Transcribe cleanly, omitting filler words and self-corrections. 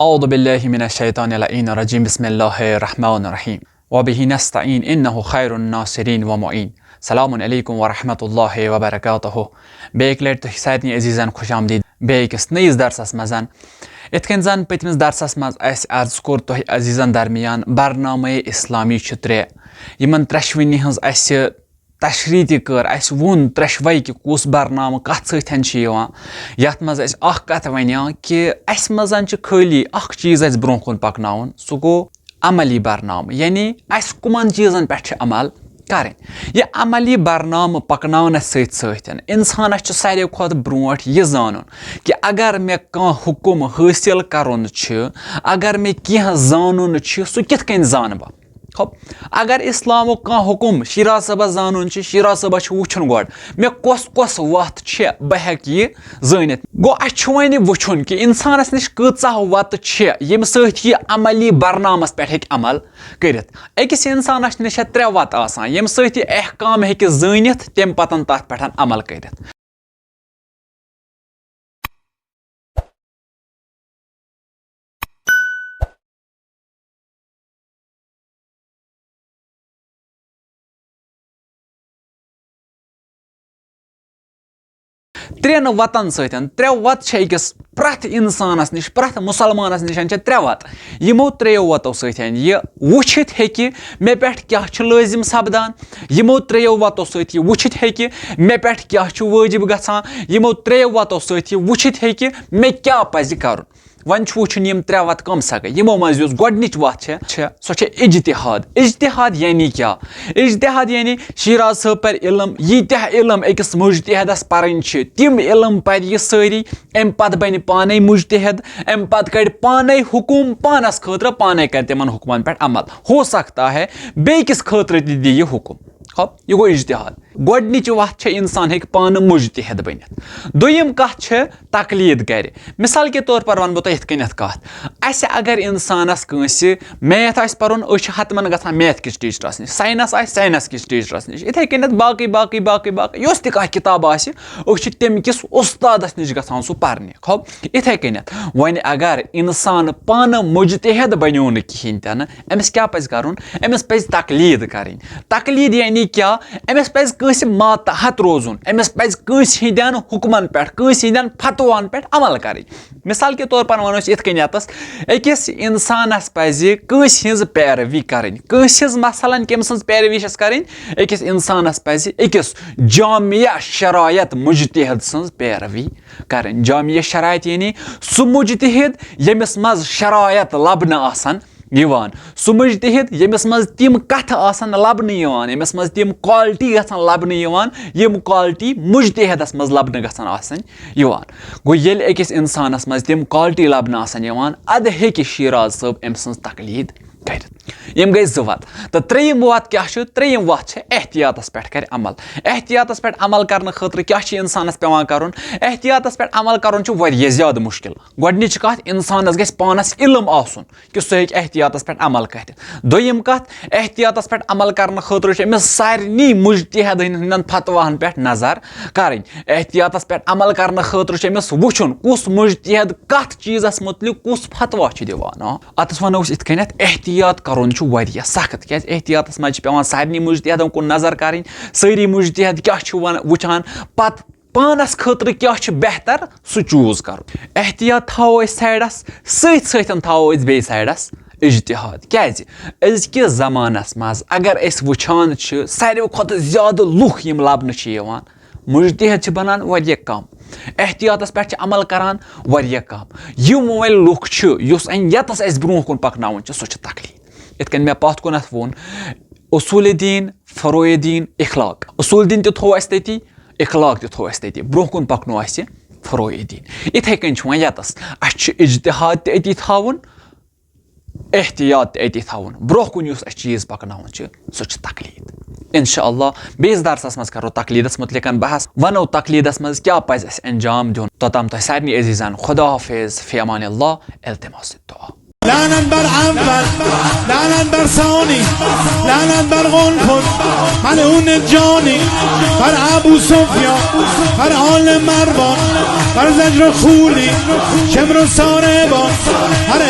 أعوذ بالله من الشيطان اللعين الرجيم بسم الله الرحمن الرحيم وبه نستعين إنه خير الناصرين ومعين سلام عليكم ورحمة الله وبركاته بيكلت سادني عزيزان خوش آمدید بیکس نئیس درسس مزن اتکن زن پتمس درسس مز اس عرض کور تو عزیزان درمیان برنامه اسلامی چھ ترے یمن ترشوینی ہنز اس تشریح تہ کر اس ون ترشوی کہ کس برنامہ کت سۭتۍ چھ یوان یتھ مز اس اخ کت ونیا کہ اس مزن چھ خالی اخ چیز اس برون کن پکناون سو گو عملی برنامہ یعنی اس کمن چیزن پہ عمل کریں یہ عملی برنامہ پکناونس سۭتۍ انسانس چھ ساروی کھۄتہٕ برونٹھ یہ زانُن کہ اگر مے کانٛہہ حکم حٲصِل کرُن چھ اگر مے کینٛہہ زانُن چھ سُہ کِتھ کٔنۍ زانہٕ بہٕ اگر اسلامُک کانٛہہ حکم شیراز صٲبس زانُن چھ شیراز صٲبس چھ وٕچھُن گۄڈٕ مےٚ کۄس وتھ چھےٚ بہٕ ہیٚکہٕ یہِ زٲنِتھ گوٚو اَسہِ چھُ وۄنۍ وٕچھُن کہِ انسانس نِش کۭژاہ وتہٕ چھےٚ ییٚمہِ سۭتۍ یہِ عملی برنامس پٮ۪ٹھ ہیٚکہِ عمل کٔرِتھ أکِس انسانس نِش چھےٚ ترٛےٚ وتہٕ آسان ییٚمہِ سۭتۍ یہِ احکام ہیٚکہِ زٲنِتھ تمہِ پتہٕ تتھ پٮ۪ٹھ عمل کٔرِتھ ترٛٮ۪ن وتن سۭتۍ ترٛےٚ وتہٕ چھِ أکِس پرٛٮ۪تھ انسانس نِش پرٛٮ۪تھ مُسلمانس نِش چھےٚ ترٛےٚ وتہٕ یِمو ترٛیٚیو وتو سۭتۍ یہِ وٕچھِتھ ہیٚکہِ مےٚ پٮ۪ٹھ کیاہ چھُ لٲزِم سپدان یِمو ترٛیٚیو وتو سۭتۍ یہِ وٕچھِتھ ہیٚکہِ مےٚ پٮ۪ٹھ کیاہ چھُ وٲجِب گژھان یِمو ترٛیٚیو وتو سۭتۍ یہِ وٕچھِتھ ہیٚکہِ مےٚ کیاہ پزِ کرُن وۄنۍ چھُ وٕچھُن یِم ترٛےٚ وتہٕ کم سا گٔے یِمو منٛز یُس گۄڈنِچ وتھ چھےٚ سۄ چھےٚ اجتہاد اجتہاد یعنی کیاہ اجتہاد یعنی شیراز صٲب پرِ علم ییٖتیاہ علم أکِس مُجتہدس پرٕنۍ چھِ تِم علم پرِ یہِ سٲری امہِ پتہٕ بنہِ پانے مُجتہد امہِ پتہٕ کڑِ پانے حکم پانس خٲطرٕ پانے کرِ تِمن حکمن پٮ۪ٹھ عمل ہو سکتا ہے بیٚکِس خٲطرٕ تہِ دِ یہِ حکم یہِ گوٚو اجتہاد گۄڈنِچ وتھ چھےٚ انسان ہیٚکہِ پانہٕ مُجتہد بٔنِتھ دوٚیِم کتھ چھےٚ تقلیٖد کرِ مثال کے طور پر ونہٕ بہٕ تۄہہِ یِتھ کٔنٮ۪تھ کتھ اسہِ اگر انسانس کٲنٛسہِ میتھ آسہِ پرُن أسۍ چھِ حتمن گژھان میتھ کِس ٹیٖچرس نِش ساینس آسہِ ساینس کِس ٹیٖچرس نِش یِتھے کٔنٮ۪تھ باقٕے یۄس تہِ کانٛہہ کِتاب آسہِ أسۍ چھِ تمہِ کِس اُستادس نِش گژھان سُہ پرنہِ یِتھے کٔنٮ۪تھ وۄنۍ اگر انسان پانہٕ مُجتہد بنیو نہٕ کہیٖنۍ تہِ نہٕ أمِس کیاہ پزِ کرُن أمِس پزِ تقلیٖد کرٕنۍ تقلیٖد یعنی کیاہ أمِس پزِ کٲنٛسہِ ماتحت روزُن أمِس پزِ کٲنٛسہِ ہٕنٛدٮ۪ن حُکمن پٮ۪ٹھ کٲنٛسہِ ہٕنٛدٮ۪ن فتواہن پٮ۪ٹھ عمل کرٕنۍ مثال کے طور پر ونو أسۍ یِتھ کٔنٮ۪تھس أکِس انسانس پزِ کٲنٛسہِ ہٕنٛز پیروی کرٕنۍ کٲنٛسہِ ہٕنٛز مثلاً کٔمۍ سٕنٛز پیروی چھس کرٕنۍ أکِس انسانس پزِ أکِس جامعہ شرایت مُجتہد سٕنٛز پیروی کرٕنۍ جامعہ شرایت یعنی سُہ مُجتہد ییٚمِس منٛز شرایت لبنہٕ آسن یِوان سُہ مُجتہد ییٚمِس منٛز تِم کتھٕ آسن لبنہٕ یِوان ییٚمِس منٛز تِم کالٹی گژھن لبنہٕ یِوان یِم کالٹی مُجتہدس منٛز لبنہٕ گژھن آسٕنۍ یِوان گوٚو ییٚلہِ أکِس انسانس منٛز تِم کالٹی لبنہٕ آسن یِوان ادٕ ہیٚکہِ شیراز صٲب أمۍ سٕنٛز تقلیٖد کٔرِتھ یِم گٔے زٕ وتہٕ تہٕ ترٛیٚیِم وتھ کیاہ چھُ ترٛیٚیِم وتھ چھِ احتیاطس پٮ۪ٹھ کرِ عمل احتیاطس پٮ۪ٹھ عمل کرنہٕ خٲطرٕ کیاہ چھُ انسانس پیٚوان کرُن احتیاطس پٮ۪ٹھ عمل کرُن چھُ واریاہ زیادٕ مُشکِل گۄڈنِچ کتھ انسانس گژھِ پانس علم آسُن کہِ سُہ ہیٚکہِ احتیاطس پٮ۪ٹھ عمل کٔرِتھ دوٚیِم کتھ احتیاطس پٮ۪ٹھ عمل کرنہٕ خٲطرٕ چھُ أمِس سارنٕے مُجتہدن ہٕنٛدٮ۪ن فتواہن پٮ۪ٹھ نظر کرٕنۍ احتیاطس پٮ۪ٹھ عمل کرنہٕ خٲطرٕ چھُ أمِس وٕچھُن کُس مُجتہد کتھ چیٖزس مُتعلق کُس فتوا چھُ دِوان اتس ونو أسۍ یِتھ کٔنٮ۪تھ احتیاط کرُن چھُ واریاہ سخت کیازِ احتیاطس منٛز چھِ پیٚوان سارنٕے مُجتہدن کُن نظر کرٕنۍ سٲری مُجتہد کیاہ چھُ وٕچھان پتہٕ پانس خٲطرٕ کیاہ چھُ بہتر سُہ چوٗز کرُن احتیاط تھاوو أسۍ سایڈس سۭتۍ تھاوو أسۍ بیٚیہِ سایڈس اجتہاد کیازِ أزکِس زمانس منٛز اگر أسۍ وٕچھان چھِ ساروی کھۄتہٕ زیادٕ لُکھ یِم لبنہٕ چھِ یِوان مُجتہد چھِ بنان واریاہ کم احتیاطس پٮ۪ٹھ چھِ عمل کران واریاہ کم یِم وۄنۍ لُکھ چھِ یُس ییٚتس اَسہِ برونٛہہ کُن پکناوُن چھُ سُہ چھُ تقلیٖد یِتھ کٔنۍ مےٚ پتھ کُنتھ ووٚن اصوٗلِ دیٖن فروعِ دیٖن اخلاق اصوٗل دیٖن تہِ تھوٚو اَسہِ تٔتی اخلاق تہِ تھوٚو اَسہِ تٔتی برونٛہہ کُن پکنو اَسہِ فروعِ دیٖن یِتھے کٔنۍ چھُ وۄنۍ ییٚتس اَسہِ چھُ اجتہاد تہِ أتی تھاوُن احتیاط تہِ أتی تھاوُن برونٛہہ کُن یُس اَسہِ چیٖز پکناوُن چھُ سُہ چھُ تقلیٖد انشاء اللہ بیٚیِس درسس منٛز کرو تقلیٖدس مُتعلق بحث ونو تقلیٖدس منٛز کیاہ پزِ اَسہِ انجام دیُن توٚتام تۄہہِ سارنٕے عزیٖزن خدا حافظ فی امان اللہ التماس الدعاء لعنت بر اول لعنت بر ثانی لعنت بر غلفون ملعون جانی بر ابو سفیان بر آل مروان بر زجر خولی شمر و ساربان بر